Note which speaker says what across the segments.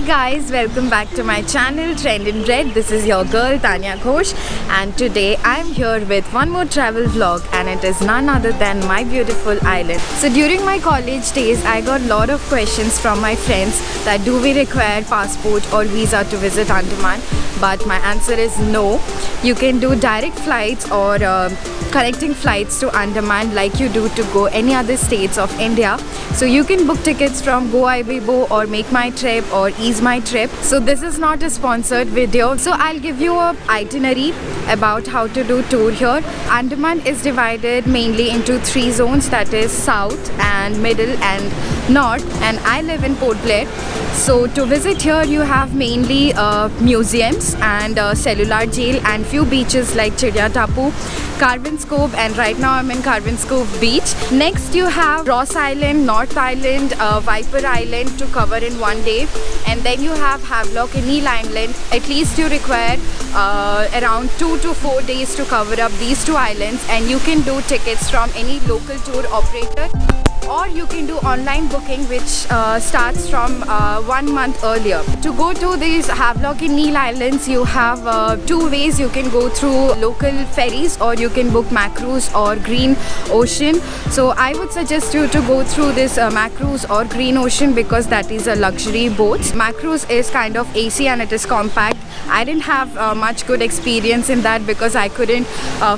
Speaker 1: guys, welcome back to my channel Trend in Red. This is your girl Tanya Ghosh, and today I'm here with one more travel vlog, and it is none other than my beautiful island. So during my college days I got a lot of questions from my friends that do we require passport or visa to visit Andaman, but my answer is no. You can do direct flights or connecting flights to Andaman like you do to go any other states of India. So you can book tickets from GoIbibo or Make My Trip or Ease My Trip. So this is not a sponsored video, so I'll give you a itinerary about how to do tour here. Andaman is divided mainly into 3 zones, that is south and middle and north, and I live in Port Blair. So to visit here you have mainly museums and cellular jail and few beaches like Chidia Tapu, Carvin's Cove, and right now I'm in Carvin's Cove beach. Next you have Ross Island, North Island, Viper Island to cover in one day, and then you have Havelock and Neil Island. At least you require around 2 to 4 days to cover up these 2 islands, and you can do tickets from any local tour operator, or you can do online booking which starts from 1 month earlier. To go to these Havelock and Neil Islands you have 2 ways. You can go through local ferries or you can book Macruise or Green Ocean. So I would suggest you to go through this Macruise or Green Ocean because that is a luxury boat. Macruise is kind of AC and it is compact. I didn't have much good experience in that because I couldn't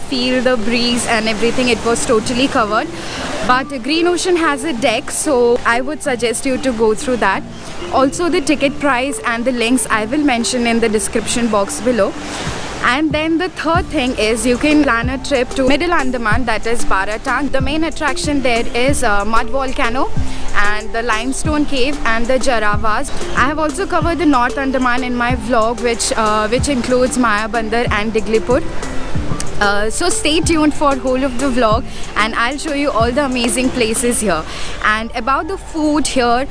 Speaker 1: feel the breeze and everything. It was totally covered. But Green Ocean has a deck, so I would suggest you to go through that. Also the ticket price and the links I will mention in the description box below. And then the third thing is you can plan a trip to Middle Andaman, that is Baratang. The main attraction there is mud volcano and the limestone cave and the Jaravas. I have also covered the North Andaman in my vlog which includes Maya Bandar and Diglipur. So stay tuned for whole of the vlog and I'll show you all the amazing places here. And about the food here,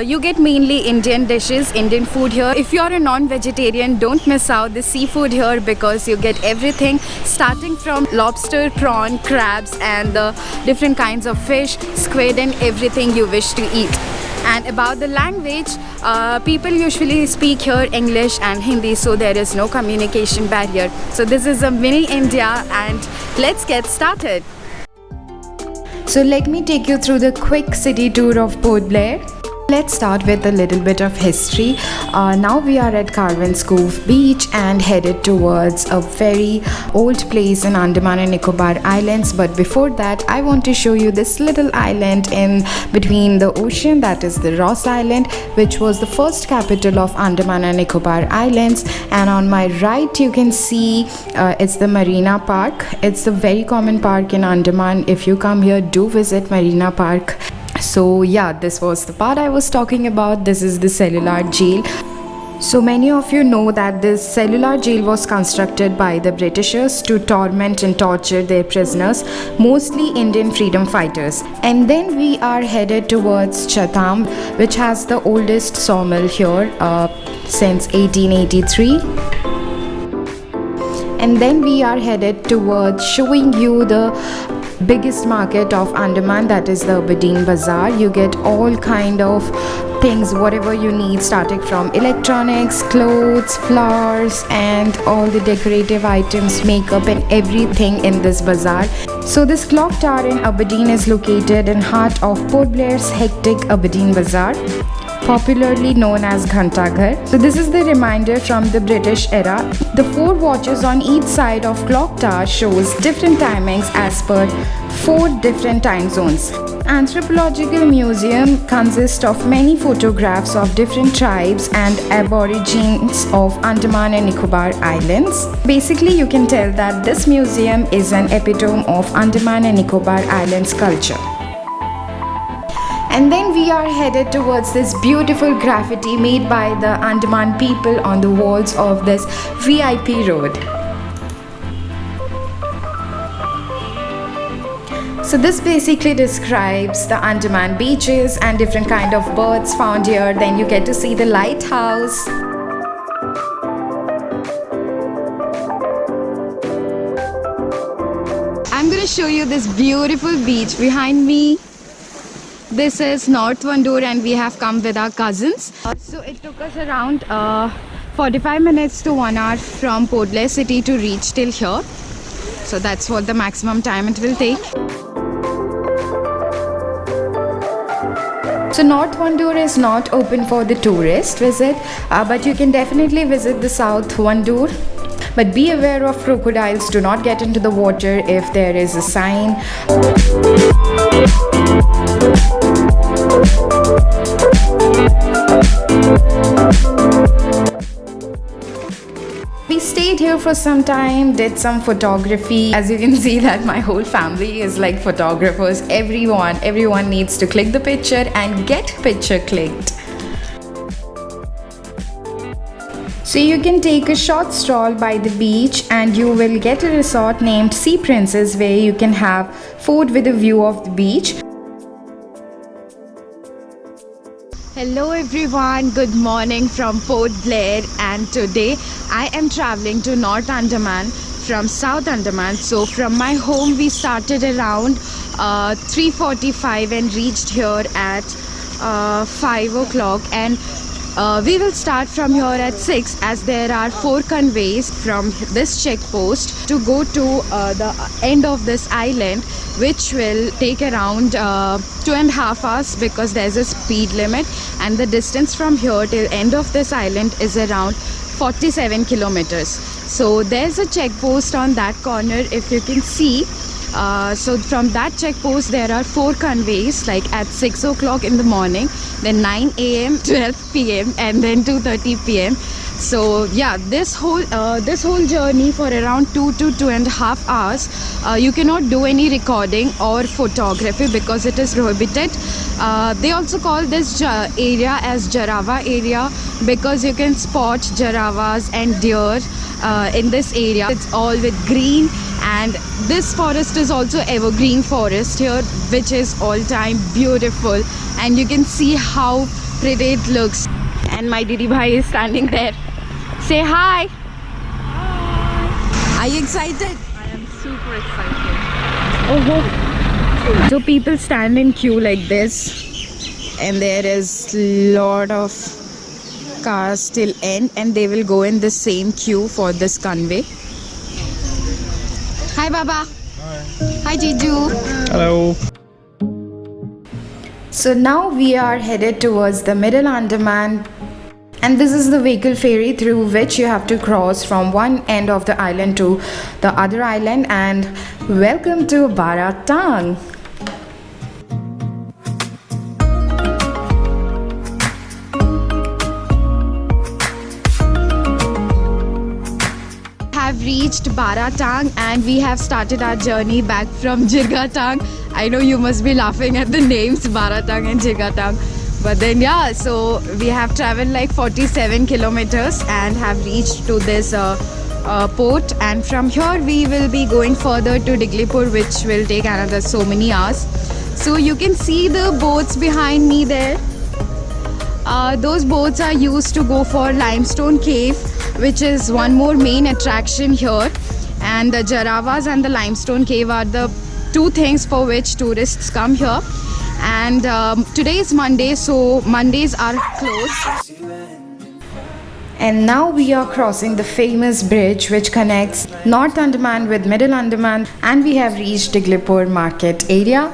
Speaker 1: you get mainly Indian dishes, Indian food here. If you're a non-vegetarian, don't miss out the seafood here because you get everything starting from lobster, prawn, crabs and the different kinds of fish, squid and everything you wish to eat. And about the language, people usually speak here English and Hindi, so there is no communication barrier. So this is a mini India and let's get started. So let me take you through the quick city tour of Port Blair. Let's start with a little bit of history. Now we are at Carvin's Cove beach and headed towards a very old place in Andaman and Nicobar Islands. But before that, I want to show you this little island in between the ocean, that is the Ross Island, which was the first capital of Andaman and Nicobar Islands. And on my right you can see it's the Marina Park. It's a very common park in Andaman. If you come here, do visit Marina Park. So yeah, this was the part I was talking about. This is the cellular jail. So many of you know that this cellular jail was constructed by the Britishers to torment and torture their prisoners, mostly Indian freedom fighters. And then we are headed towards Chatham, which has the oldest sawmill here since 1883. And then we are headed towards showing you the biggest market of Andaman, that is the Aberdeen Bazaar. You get all kind of things, whatever you need, starting from electronics, clothes, flowers and all the decorative items, makeup and everything in this bazaar. So this clock tower in Aberdeen is located in heart of Port Blair's hectic Aberdeen Bazaar, popularly known as Ghantaghar. So this is the reminder from the British era. The 4 watches on each side of clock tower shows different timings as per 4 different time zones. Anthropological museum consists of many photographs of different tribes and aborigines of Andaman and Nicobar Islands. Basically you can tell that this museum is an epitome of Andaman and Nicobar Islands culture. And then we are headed towards this beautiful graffiti made by the Andaman people on the walls of this VIP road. So this basically describes the Andaman beaches and different kind of birds found here. Then you get to see the lighthouse. I'm gonna show you this beautiful beach behind me. This is North Vandoor and we have come with our cousins. So it took us around 45 minutes to 1 hour from Port Blair city to reach till here. So that's what the maximum time it will take. So North Vandoor is not open for the tourist visit, but you can definitely visit the South Vandoor. But be aware of crocodiles. Do not get into the water if there is a sign. We stayed here for some time, did some photography. As you can see that my whole family is like photographers. Everyone needs to click the picture and get picture clicked. So you can take a short stroll by the beach and you will get a resort named Sea Princess where you can have food with a view of the beach. Hello everyone, good morning from Port Blair, and today I am traveling to North Andaman from South Andaman. So from my home we started around 3:45 and reached here at 5 o'clock, and we will start from here at 6 as there are 4 conveys from this check post to go to the end of this island, which will take around 2.5 hours because there's a speed limit, and the distance from here till end of this island is around 47 kilometers. So there's a check post on that corner if you can see. So from that check post there are 4 conveys, like at 6 o'clock in the morning, then 9 a.m, 12 p.m, and then 2:30 p.m. So yeah, this whole journey for around 2 to 2.5 hours, you cannot do any recording or photography because it is prohibited. They also call this area as Jarava area because you can spot Jaravas and deer in this area. It's all with green, and this forest is also evergreen forest here, which is all time beautiful, and you can see how pretty it looks. And my Didi Bhai is standing there. Say hi. Hi. Are you excited?
Speaker 2: I am super excited.
Speaker 1: Oh. So people stand in queue like this, and there is lot of cars till end, and they will go in the same queue for this convey. Hi Baba.
Speaker 2: Hi.
Speaker 1: Hi Jiju.
Speaker 2: Hello.
Speaker 1: So now we are headed towards the Middle Andaman, and this is the vehicle ferry through which you have to cross from one end of the island to the other island. And welcome to Baratang. Have reached Baratang and we have started our journey back from Jirgatang. I know you must be laughing at the names Baratang and Jirgatang, but then yeah, so we have traveled like 47 kilometers and have reached to this port, and from here we will be going further to Diglipur, which will take another so many hours. So you can see the boats behind me there. Those boats are used to go for Limestone Cave, which is one more main attraction here, and the Jaravas and the Limestone Cave are the 2 things for which tourists come here. And today is Monday, so Mondays are closed. And now we are crossing the famous bridge which connects North Andaman with Middle Andaman, and we have reached Diglipur market area.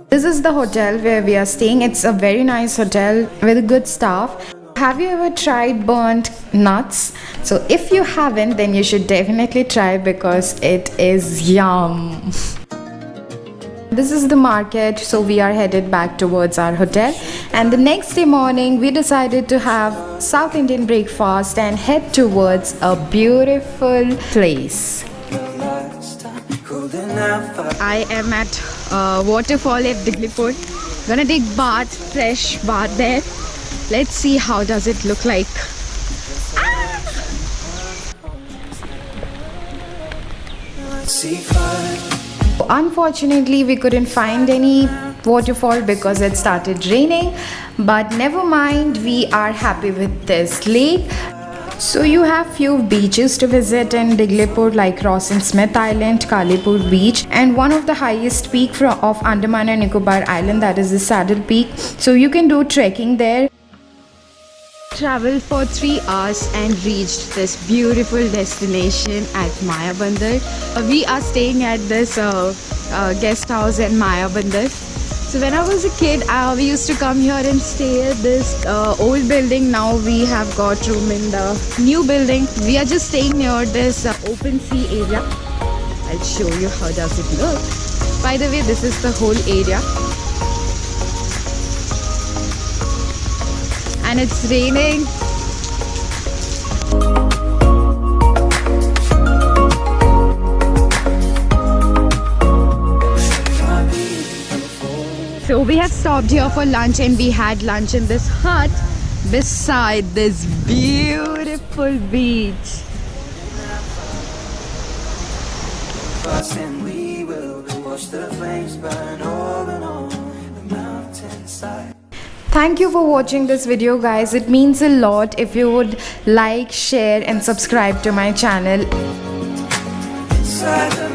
Speaker 1: This is the hotel where we are staying. It's a very nice hotel with a good staff. Have you ever tried burnt nuts? So if you haven't, then you should definitely try because it is yum. This is the market, so we are headed back towards our hotel, and the next day morning we decided to have South Indian breakfast and head towards a beautiful place. I am at waterfall at Diglipur. Gonna take bath, fresh bath there. Let's see how does it look like. Unfortunately, we couldn't find any waterfall because it started raining, but never mind, we are happy with this lake. So you have few beaches to visit in Diglipur like Ross and Smith Island, Kalipur Beach, and one of the highest peak of Andaman and Nicobar Island, that is the Saddle Peak. So you can do trekking there. Traveled for 3 hours and reached this beautiful destination at Maya Bandar. We are staying at this guest house in Maya Bandar. So when I was a kid, we used to come here and stay at this old building. Now we have got room in the new building. We are just staying near this open sea area. I'll show you how does it look. By the way, this is the whole area. And it's raining. So we have stopped here for lunch and we had lunch in this hut beside this beautiful beach.
Speaker 3: And we will watch the flames burn over and on the mountainside.
Speaker 1: Thank you for watching this video, guys. It means a lot if you would like, share and subscribe to my channel.
Speaker 3: Inside the